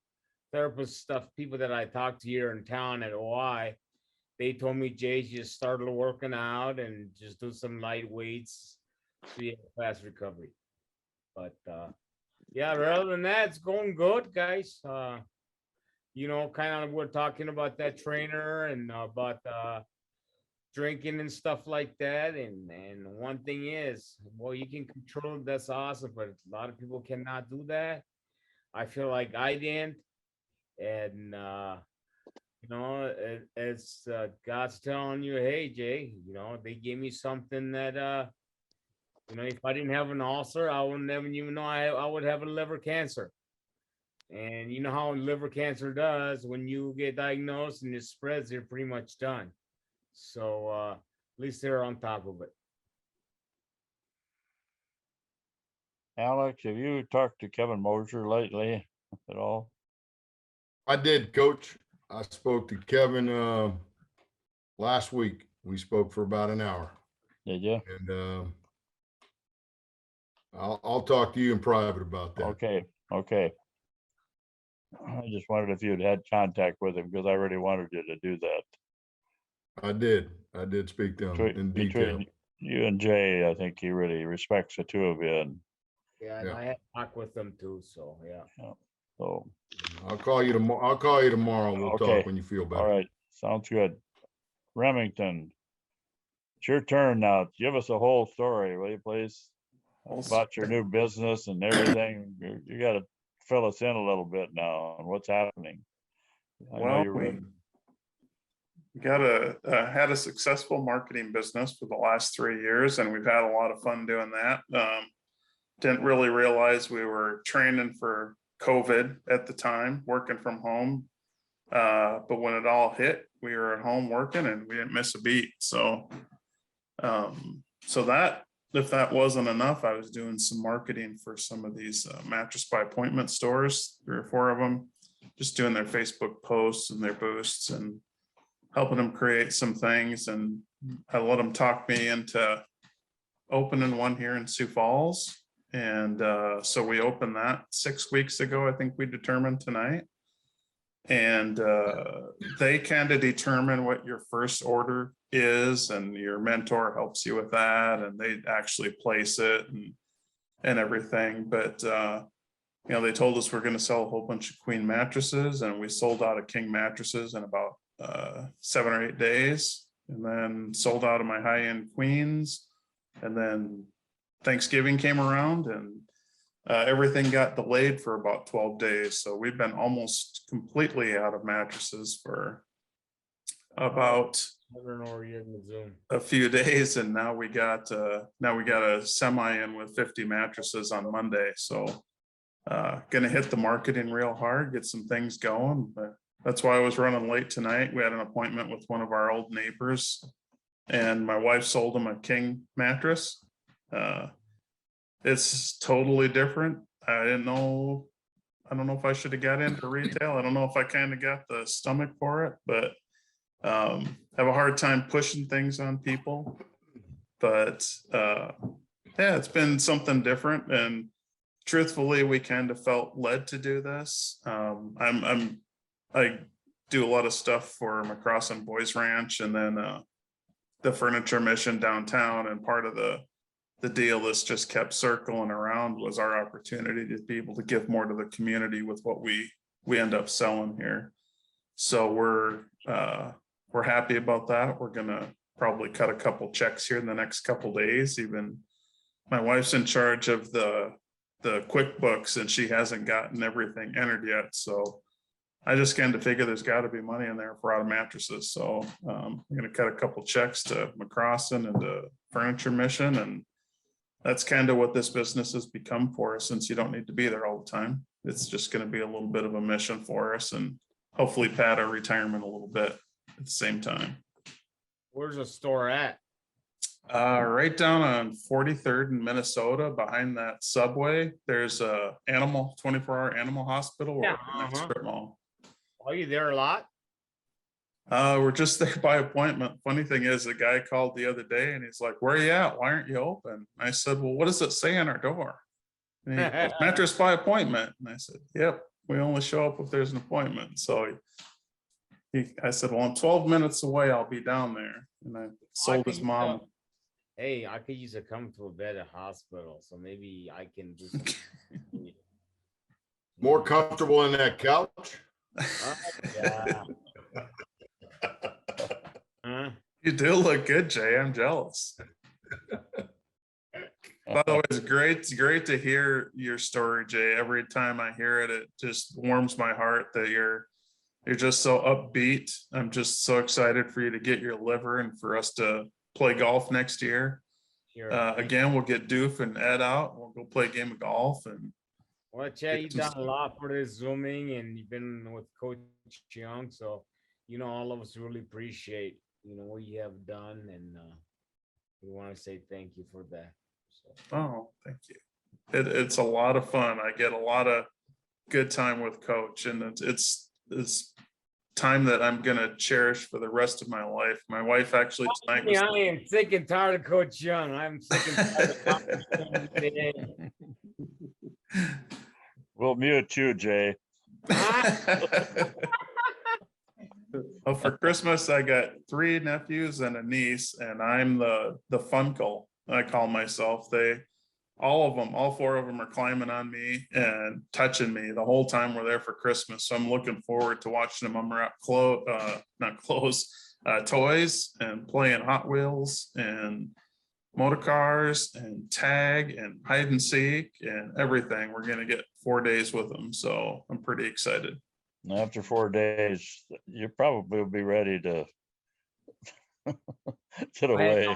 therapist stuff. People that I talked to here in town at OI, they told me, Jay, you just started working out and just do some light weights so you have fast recovery. But yeah, rather than that, it's going good, guys. you know, kind of we're talking about that trainer and about drinking and stuff like that. And one thing is, well, you can control it, that's awesome, but a lot of people cannot do that. I feel like I didn't, and you know, it's God's telling you, hey Jay, you know, they gave me something that you know, if I didn't have an ulcer, I would never even know I would have a liver cancer. And you know how liver cancer does, when you get diagnosed and it spreads, you're pretty much done. So at least they're on top of it. Alex, have you talked to Kevin Mosier lately at all? I did, Coach. I spoke to Kevin last week. We spoke for about an hour. Did you? And I'll talk to you in private about that. Okay, okay. I just wondered if you'd had contact with him, because I really wanted you to do that. I did speak to him in detail. Between you and Jay, I think he really respects the two of you, and Yeah, and I had talked with them too, so yeah. so I'll call you tomorrow. I'll call you tomorrow and we'll Okay. talk when you feel better. all right, sounds good. Remington, it's your turn now. Give us a whole story, will you please? About your new business and everything. You got to fill us in a little bit now on what's happening. I know Well, you're we got had a successful marketing business for the last 3 years, and we've had a lot of fun doing that. Didn't really realize we were training for COVID at the time, working from home. But when it all hit, we were at home working and we didn't miss a beat. So, so that, if that wasn't enough, I was doing some marketing for some of these mattress by appointment stores, 3 or 4 of them, just doing their Facebook posts and their boosts and helping them create some things. And I let them talk me into opening one here in Sioux Falls. And so we opened that 6 weeks ago, I think we determined tonight. And they kind of determine what your first order is, and your mentor helps you with that, and they actually place it and everything. But you know, they told us we're going to sell a whole bunch of queen mattresses, and we sold out of king mattresses in about 7 or 8 days, and then sold out of my high-end queens. And then Thanksgiving came around, and everything got delayed for about 12 days. So we've been almost completely out of mattresses for about a few days. And now we got a semi in with 50 mattresses on Monday. So gonna hit the marketing real hard, get some things going. But that's why I was running late tonight. We had an appointment with one of our old neighbors, and my wife sold him a king mattress. It's totally different. I don't know if I should have got into retail. I don't know if I kind of got the stomach for it, but have a hard time pushing things on people. But yeah, it's been something different, and truthfully, we kind of felt led to do this. I do a lot of stuff for McCross and Boys Ranch, and then the furniture mission downtown, and part of the deal that's just kept circling around was our opportunity to be able to give more to the community with what we end up selling here. So we're happy about that. We're gonna probably cut a couple checks here in the next couple days. Even my wife's in charge of the QuickBooks, and she hasn't gotten everything entered yet. So I just kind of figure there's got to be money in there for out of mattresses. So I'm gonna cut a couple checks to McCrossin and the Furniture Mission, and that's kind of what this business has become for us, since you don't need to be there all the time. It's just going to be a little bit of a mission for us, and hopefully pad our retirement a little bit at the same time. Where's the store at? Right down on 43rd in Minnesota, behind that Subway. There's a 24-hour animal hospital. Or next strip mall. Are you there a lot? We're just there by appointment. Funny thing is, the guy called the other day and he's like, "Where are you at? Why aren't you open?" I said, "Well, what does it say on our door?" And he goes, "Mattress by appointment." And I said, "Yep, we only show up if there's an appointment." So I said, "Well, I'm 12 minutes away. I'll be down there." And I sold his mom. Hey, I could use to come to a better hospital, so maybe I can do something. More comfortable in that couch? Yeah. Huh? You do look good, Jay. I'm jealous. By the way, it's great to hear your story, Jay. Every time I hear it, it just warms my heart that you're just so upbeat. I'm just so excited for you to get your liver and for us to play golf next year. Sure. Again, we'll get Doof and Ed out. We'll go play a game of golf and Well, Chad, you've done a lot for this Zooming and you've been with Coach Young. So, all of us really appreciate, what you have done. And we want to say thank you for that. So. oh, thank you. It's a lot of fun. I get a lot of good time with Coach, and it's time that I'm gonna cherish for the rest of my life. My wife actually tonight was, I am sick and tired of Coach Young. I'm sick and tired of today. We'll mute you, Jay. well, for Christmas I got 3 nephews and a niece, and I'm the funkle, I call myself. All 4 of them are climbing on me and touching me the whole time we're there for Christmas. So I'm looking forward to watching them unwrap toys and playing Hot Wheels and motor cars and tag and hide and seek and everything. We're going to get 4 days with them. So I'm pretty excited. After 4 days, you probably will be ready to get away.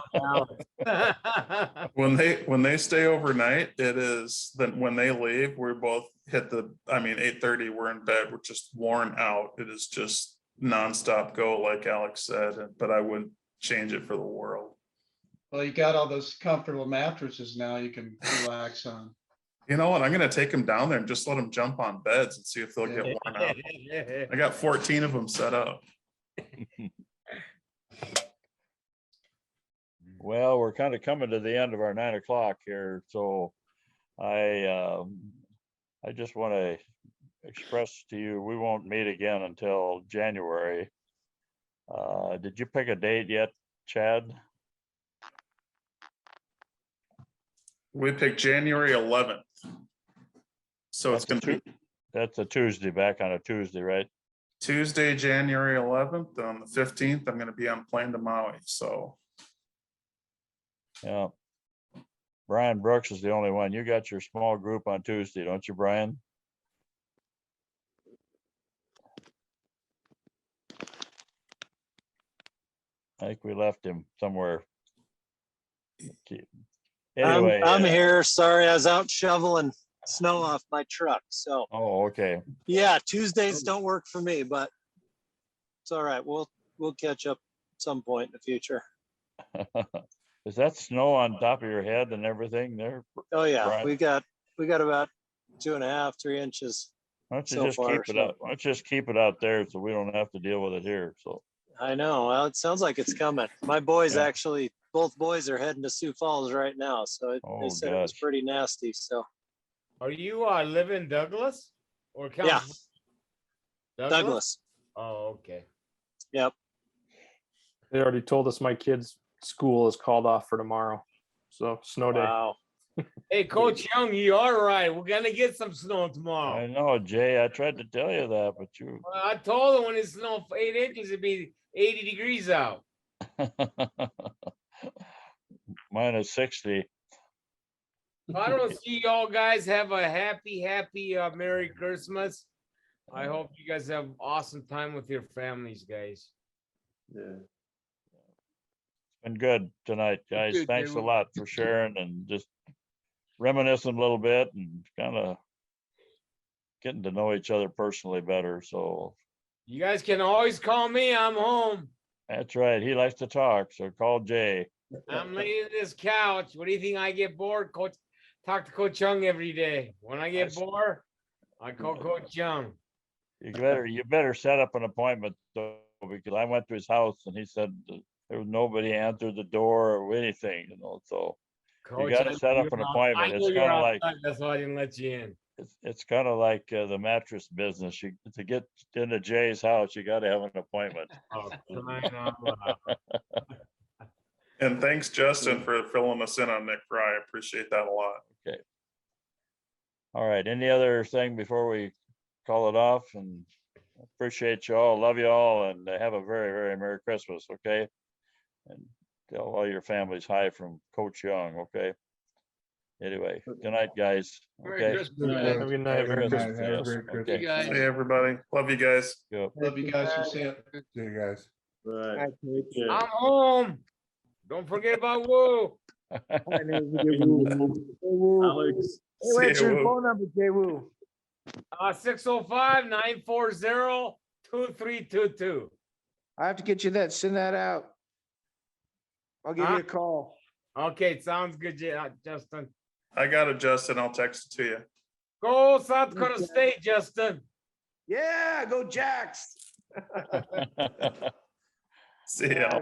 when they stay overnight, it is that when they leave, we both hit 8:30, we're in bed, we're just worn out. It is just nonstop go, like Alex said, but I wouldn't change it for the world. Well, you got all those comfortable mattresses now you can relax on. You know what? I'm going to take them down there and just let them jump on beds and see if they'll get worn out. I got 14 of them set up. Well, we're kind of coming to the end of our 9 o'clock here, so I just want to express to you, we won't meet again until January. Did you pick a date yet, Chad? We picked January 11th. So it's going to be. That's a Tuesday, back on a Tuesday, right? Tuesday, January 11th. On the 15th, I'm going to be on plane to Maui. So. Yeah. Brian Brooks is the only one. You got your small group on Tuesday, don't you, Brian? I think we left him somewhere. Anyway, I'm here. Sorry, I was out shoveling snow off my truck. So. Oh, okay. Yeah, Tuesdays don't work for me, but it's all right. We'll catch up at some point in the future. Is that snow on top of your head and everything there? Oh yeah, Brian? we got about 2.5, 3 inches. Why don't you so just far, keep it out? Why don't you just keep it out there so we don't have to deal with it here? So I know. Well, it sounds like it's coming. My boys both boys are heading to Sioux Falls right now. So they said it was pretty nasty. So. Are you live in Douglas or California? Yeah. Douglas. Oh, okay. Yep. They already told us my kid's school is called off for tomorrow. So snow day. Wow. Hey, Coach Young, you are right. We're gonna get some snow tomorrow. I know, Jay. I tried to tell you that, but you. Well, I told him when it snowed 8 inches, it'd be 80 degrees out. Minus 60. I don't see y'all guys have a happy Merry Christmas. I hope you guys have awesome time with your families, guys. Yeah. Been good tonight, guys. Good, Thanks Jay. a lot for sharing and just reminiscing a little bit and kind of getting to know each other personally better. So you guys can always call me. I'm home. That's right. He likes to talk. So call Jay. I'm laying in this couch. What do you think? I get bored? Talk to Coach Young every day. When I get bored, I call Coach Young. You better set up an appointment though, because I went to his house and he said there was nobody answered the door or anything, so Coach, you got to set up an appointment. It's kind of like, that's why I didn't let you in. It's kind of like the mattress business. To get into Jay's house, you got to have an appointment. Oh, crying out loud. And thanks, Justin, for filling us in on Nick Fry. I appreciate that a lot. Okay. All right. Any other thing before we call it off? And appreciate you all, love you all, and have a very, very Merry Christmas, okay? And tell all your families hi from Coach Young, okay? Anyway, good night, guys. Merry Okay. Christmas, Good guys. Have a good night. Merry Good night. Christmas. Have a Yes, great okay. See you Christmas. guys. Hey, everybody. Love you guys. Yep. Love you guys. We'll see you. See you guys. Right. Take care. I'm home. Don't forget about Woo. Alex. See What's you, your Woo. phone number, Jay Woo? 605-940-2322. I have to get you that, send that out. I'll give you Huh? a call. Okay, sounds good, Justin. I got it, Justin. I'll text it to you. Go South Dakota State, Justin. Yeah, go Jacks. See ya.